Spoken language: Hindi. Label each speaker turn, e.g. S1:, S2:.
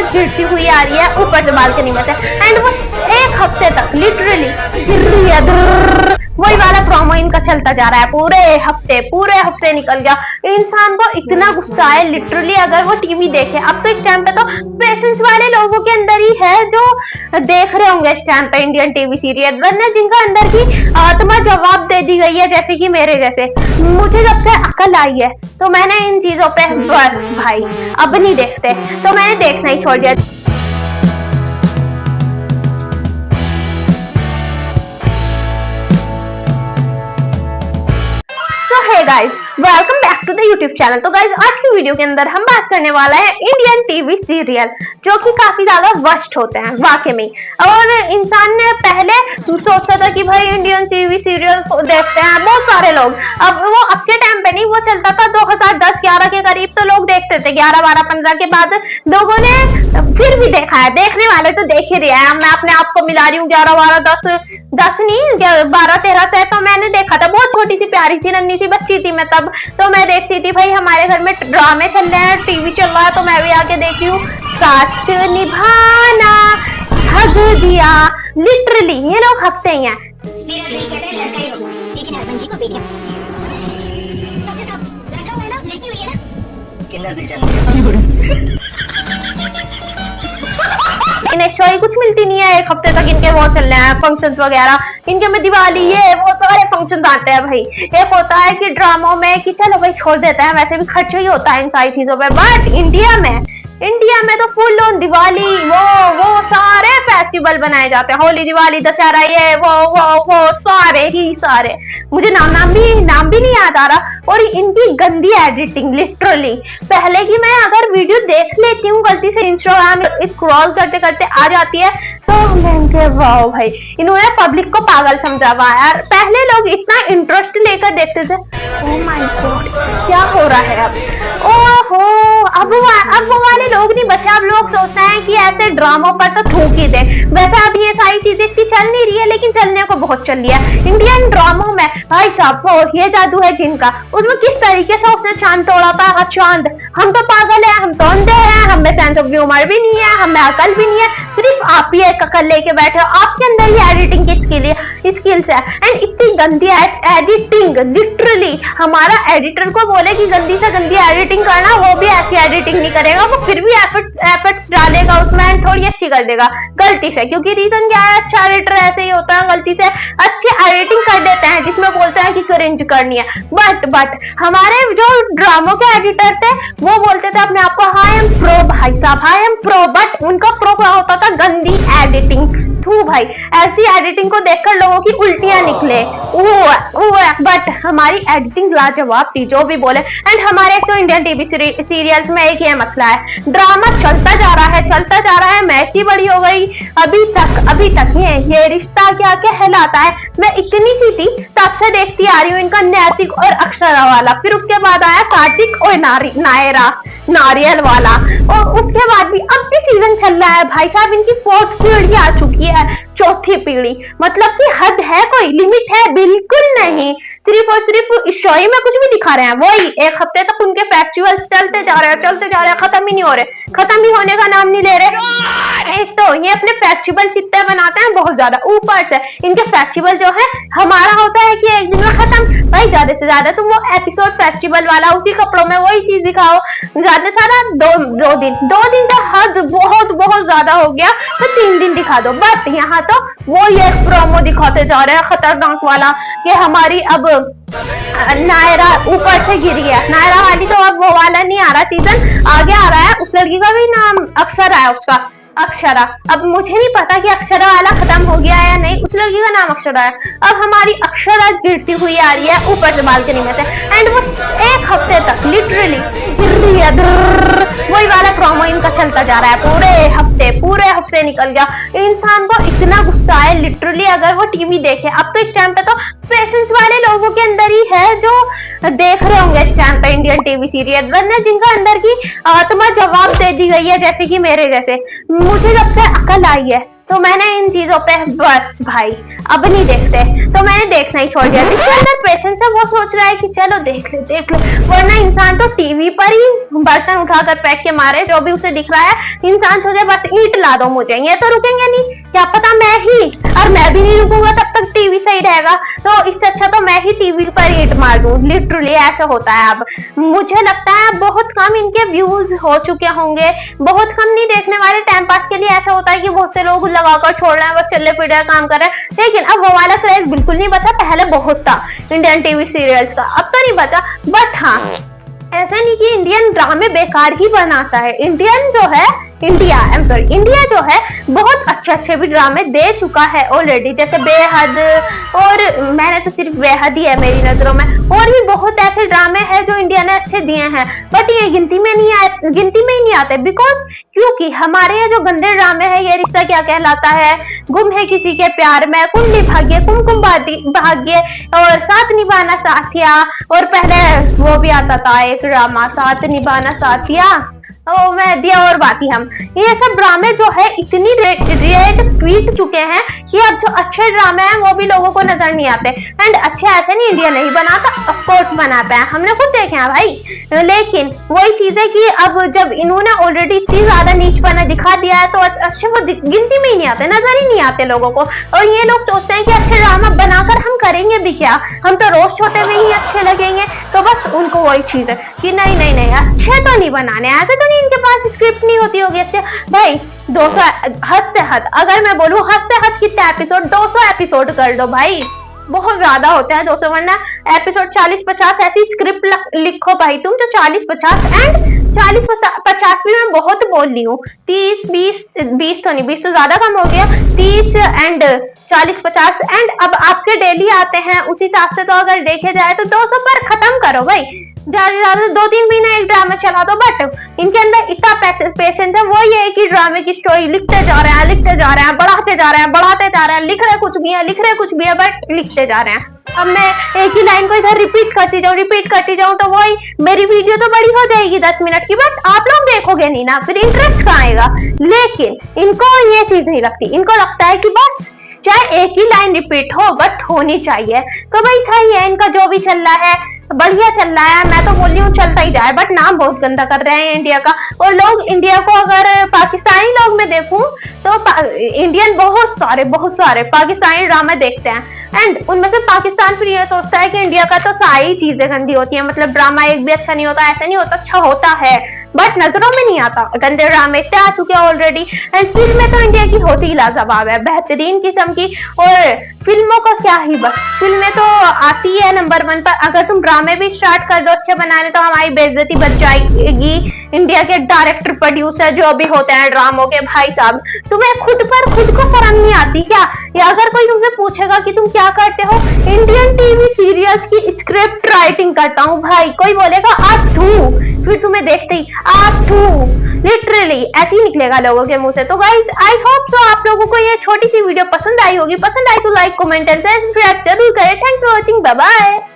S1: आवाज गिरती हुई आ रही है ऊपर से बालकनी में से। एंड वो एक हफ्ते तक लिटरली गिर रही है, वही वाला प्रोमो इनका चलता जा रहा है पूरे हफ्ते निकल गया। इंसान को इतना गुस्सा है लिटरली, अगर वो टीवी देखे। अब तो इस टाइम पे तो पेशेंस वाले लोगों के अंदर ही है जो देख रहे होंगे इस टाइम पे इंडियन टीवी सीरियल, वरना जिनका अंदर की आत्मा जवाब दे दी गई है, जैसे कि मेरे जैसे। मुझे जब से अकल आई है तो मैंने इन चीजों पे बस भाई अब नहीं देखते, तो मैंने देखना ही छोड़ दिया। Hey guys, welcome back to the YouTube channel. तो गाइस, आज की वीडियो के अंदर हम बात करने वाला है इंडियन टीवी सीरियल, जो कि काफी ज्यादा वर्स्ट होते हैं वाकई में। और इंसान ने पहले सोचता था कि भाई इंडियन टीवी सीरियल देखते हैं बहुत सारे लोग, अब वो अब के टाइम पे नहीं, वो चलता था 2010-11 के करीब तो लोग देखते थे। 11, 12, 15 के बाद लोगों ने फिर भी देखा है, देखने वाले तो देख ही रहे हैं। मैं अपने आप को मिला रही हूँ 11, 12, 10 नहीं 12, 13 से तो मैंने देखा था। बहुत छोटी सी प्यारी सी नन्ही सी बच्ची थी मैं तब, तो मैं देखती थी भाई हमारे घर में ड्रामे चल रहे हैं, टीवी चल रहा है, तो मैं भी आके देखी हूँ। साथ निभाना हग दिया, लिटरली ये लोग हंसते ही हैं।
S2: मेरा दिल कहता है लड़का ही होगा, लेकिन हरमन जी को बेटियां पसंद हैं। डॉक्टर साहब, लड़का हुआ है ना, लड़की हुई है ना? किन्नर बेचा नहीं।
S1: इन्हें शो ही कुछ मिलती नहीं है, एक हफ्ते तक इनके वो चल रहे हैं फंक्शंस वगैरह, इनके में दिवाली ये वो सारे फंक्शंस आते हैं भाई। एक होता है कि ड्रामों में कि चलो भाई छोड़ देते हैं, वैसे भी खर्च ही होता है इन सारी चीजों पे, बट इंडिया में तो फुल ऑन दिवाली वो सारे फेस्टिवल बनाए जाते हैं, होली, दिवाली, दशहरा, ये वो सारे मुझे नाम भी नहीं याद आ रहा। और इनकी गंदी एडिटिंग, लिटरली पहले की मैं अगर वीडियो देख लेती हूँ गलती से इंस्टाग्राम स्क्रॉल करते करते आ जाती है, तो मैं वाह भाई इन्होंने पब्लिक को पागल समझा हुआ है। पहले लोग इतना इंटरेस्ट लेकर देखते थे, ओह माय गॉड क्या हो रहा है अब, ओहो अब वो वाले लोग नहीं बचे। अब लोग सोचते हैं कि ऐसे ड्रामों पर तो थूक ही दे। वैसे अब ये सारी चीजें इतनी चल नहीं रही है, लेकिन चलने को बहुत चल रही है इंडियन ड्रामों में। भाई साहब वो ये जादू है जिनका, उसमें किस तरीके से उसने चांद तोड़ा था। चांद, हम तो पागल है, हम तो अंधे हैं, हमें सेंस ऑफ ह्यूमर भी नहीं है, हमें अकल भी नहीं है, सिर्फ आप ही एक अकल लेके बैठे हो। आपके अंदर ही एडिटिंग की स्किल्स है, एंड इतनी गंदी एडिटिंग, लिटरली हमारा एडिटर को बोले कि गंदी से गंदी एडिटिंग करना, वो भी ऐसी एडिटिंग नहीं करेगा, वो फिर भी एफर्ट्स डालेगा उसमें एंड थोड़ी अच्छी कर देगा गलती से। क्योंकि रीजन क्या है, अच्छा एडिटर ऐसे ही होता है, गलती से अच्छी एडिटिंग कर देते हैं जिसमें बोलते हैं कि क्रिंज करनी है। बट हमारे जो ड्रामों के एडिटर थे वो बोलते थे अपने आप को आई एम प्रो भाई साहब, आई एम प्रो, बट उनका प्रो क्या होता था, गंदी एडिटिंग। थू भाई, ऐसी एडिटिंग को देखकर लोगों की उल्टियां निकले। बट हमारी एडिटिंग लाजवाब थी, जो भी बोले। एंड हमारे तो इंडियन टीवी सीरियल्स में एक ही मसला है, ड्रामा चलता जा रहा है, मैच ही बड़ी हो गई अभी तक ये रिश्ता क्या कहलाता है। मैं इतनी सी थी तब से देखती आ रही हूँ इनका नैतिक और अक्षरा वाला, फिर उसके बाद आया कार्तिक और नारियल वाला, और उसके बाद भी अब भी सीजन चल रहा है। भाई साहब इनकी 4th पीढ़ी आ चुकी है, 4थी पीढ़ी, मतलब कि हद है, कोई लिमिट है? बिल्कुल नहीं। सिर्फ और सिर्फ इस शो में कुछ भी दिखा रहे हैं, वही एक हफ्ते तक उनके फेस्टिवल्स चलते जा रहे हैं, खत्म ही नहीं हो रहे, खत्म भी होने का नाम नहीं ले रहे। एक तो ये अपने फेस्टिवल चित्ते बनाते हैं बहुत ज्यादा, ऊपर से इनके फेस्टिवल जो है हमारा होता है कि एक दिन में खत्म। भाई ज्यादा से ज्यादा तुम वो एपिसोड फेस्टिवल वाला उसी कपड़ों में वही चीज दिखाओ, ज्यादा सारा दो दिन तो हद बहुत ज्यादा हो गया, तो 3 दिन दिखा दो। बट यहाँ तो वो ये प्रोमो दिखाते जा रहे हैं खतरनाक वाला, कि हमारी अब नायरा ऊपर से गिरी है। नायरा वाली तो अब वो वाला नहीं आ रहा, सीजन आगे आ रहा है। उस लड़की का भी नाम अक्षरा है, उसका अक्षरा। अब मुझे नहीं पता कि अक्षरा वाला खत्म हो गया है या नहीं, उस लड़की का नाम अक्षरा है। अब हमारी अक्षरा गिरती हुई आ रही है ऊपर से बालकनी में से, एंड वो एक हफ्ते तक लिटरली गिर रही है, वही वाला प्रोमो इनका चलता जा रहा है पूरे हफ्ते निकल गया। इंसान को इतना गुस्सा है लिटरली, अगर वो टीवी देखे। अब तो इस टाइम पे तो पेशेंस वाले लोगों के अंदर ही है जो देख रहे होंगे इस टाइम पे इंडियन टीवी सीरियल, वरना जिनका अंदर की आत्मा जवाब दे दी गई है, जैसे कि मेरे जैसे। मुझे जब से अकल आई है तो मैंने इन चीजों पे बस भाई अब नहीं देखते, तो मैंने देखना ही छोड़ दिया। जिसके अंदर पेशेंस है वो सोच रहा है कि चलो देख ले, वरना इंसान तो टीवी पर ही बर्तन उठाकर फेंक के मारे जो भी उसे दिख रहा है। इंसान सोचे बस ईंट ला दो मुझे, ये तो रुकेंगे नहीं, क्या पता मैं ही, और मैं भी नहीं रुकूंगा तब तक टीवी सही रहेगा, तो इससे अच्छा तो मैं ही टीवी पर ईंट मार दूं। लिटरली ऐसा होता है। अब मुझे लगता है बहुत कम इनके व्यूज हो चुके होंगे, बहुत कम नहीं देखने वाले, टाइम पास के लिए ऐसा होता है कि बहुत से लोग लगाकर छोड़ रहे हैं, बस चले फिर काम कर रहे हैं। लेकिन अब वो वाला क्रेज बिल्कुल नहीं बचा, पहले बहुत था इंडियन टीवी सीरियल्स का, अब तो नहीं बचा। बट हाँ, ऐसा नहीं कि इंडियन ड्रामे बेकार ही बनाता है। इंडियन जो है इंडिया जो है बहुत अच्छे भी ड्रामे दे चुका है ऑलरेडी, जैसे बेहद, और मैंने तो सिर्फ बेहद ही है मेरी नजरों में, और भी बहुत ऐसे ड्रामे हैं जो इंडिया ने अच्छे दिए हैं, बट ये गिनती में ही नहीं आते। बिकॉज क्योंकि हमारे यहाँ जो गंदे ड्रामे हैं, ये रिश्ता क्या कहलाता है, गुम है किसी के प्यार में, कुंडली भाग्य, कुमकुम भाग्य, और साथ निभाना साथिया, और पहले वो भी आता था एक ड्रामा साथ निभाना साथिया, तो मैं दिया और बाकी हम, ये सब ड्रामे जो है इतनी रेट पीट चुके हैं कि अब जो अच्छे ड्रामे हैं वो भी लोगों को नजर नहीं आते। एंड अच्छे ऐसे नहीं इंडिया नहीं बनाता, ऑफ कोर्स बनाता है, हमने खुद देखे हैं भाई। लेकिन वही चीज है कि अब जब इन्होंने ऑलरेडी इतनी ज्यादा नीचपना दिखा दिया है तो अच्छे वो गिनती में ही नहीं आते, नजर ही नहीं आते लोगों को। और ये लोग सोचते हैं कि अच्छे ड्रामा बनाकर हम करेंगे भी क्या, हम तो रोज छोटे में ही अच्छे लगेंगे, तो बस उनको वही चीज है कि नहीं अच्छे तो नहीं बनाने, ऐसे तो नहीं इनके पास स्क्रिप्ट नहीं होती होगी अच्छे भाई। 200 हद से हद, अगर मैं बोलूं हद से हद कितने एपिसोड, 200 एपिसोड कर दो भाई, बहुत ज्यादा होता है 200, वरना एपिसोड 40-50 ऐसी स्क्रिप्ट लिखो भाई तुम, तो 40-50 एंड 40-50 भी मैं बहुत बोल रही हूँ, 30-20 तो नहीं, 20 तो ज्यादा कम हो गया, 30 एंड 40-50 एंड अब आपके डेली आते हैं, उस हिसाब से तो अगर देखे जाए तो 200 पर खत्म करो भाई, ज्यादा 2-3 महीने एक ड्रामा चला दो। बट इनके अंदर इतना पेशेंस है, वो ये है कि ड्रामे की स्टोरी लिखते जा रहे हैं, बढ़ाते जा रहे हैं, लिख रहे कुछ भी है बट लिखते जा रहे हैं। अब मैं एक ही लाइन को इधर रिपीट करती जाऊं तो वही मेरी वीडियो तो बड़ी हो जाएगी 10 मिनट की, बट आप लोग देखोगे नहीं ना, फिर इंटरेस्ट कहाँ आएगा। लेकिन इनको ये चीज नहीं लगती, इनको लगता है कि बस चाहे एक ही लाइन रिपीट हो बट होनी चाहिए, तो भाई सही है, इनका जो भी चल रहा है बढ़िया चल रहा है, मैं तो बोल रही हूँ चलता ही जाए, बट नाम बहुत गंदा कर रहे हैं इंडिया का। और लोग इंडिया को, अगर पाकिस्तानी लोग मैं देखूं तो इंडियन बहुत सारे पाकिस्तानी ड्रामा देखते हैं, एंड उनमें से पाकिस्तान फिर ये सोचता है कि इंडिया का तो सारी चीजें गंदी होती है, मतलब ड्रामा एक भी अच्छा नहीं होता, ऐसा नहीं होता, अच्छा होता है बट नजरों में नहीं आता। गंदे ड्रामे इतने आ चुके हैं ऑलरेडी, एंड फिल्में तो इंडिया की होती ही लाजवाब है, बेहतरीन किस्म की, और फिल्मों का क्या ही बस, फिल्में तो आती है नंबर 1 पर। अगर तुम ड्रामे भी स्टार्ट कर दो अच्छे बनाने तो हमारी बेइज्जती बच जाएगी। इंडिया के डायरेक्टर प्रोड्यूसर जो भी होते हैं ड्रामों के, भाई साहब तुम्हें खुद को शर्म नहीं आती क्या? या अगर कोई तुमसे पूछेगा कि तुम क्या करते हो, इंडियन टीवी सीरियल्स की स्क्रिप्ट राइटिंग करता हूँ भाई, कोई बोलेगा आठू, फिर तुम्हें देखते ही आठू, लिटरली ऐसे ही निकलेगा लोगों के मुंह से। तो गाइस आई होप सो आप लोगों को ये छोटी सी वीडियो पसंद आई होगी, पसंद आई तो लाइक कमेंट एंड सब्सक्राइब जरूर करें। Thanks for watching, bye bye.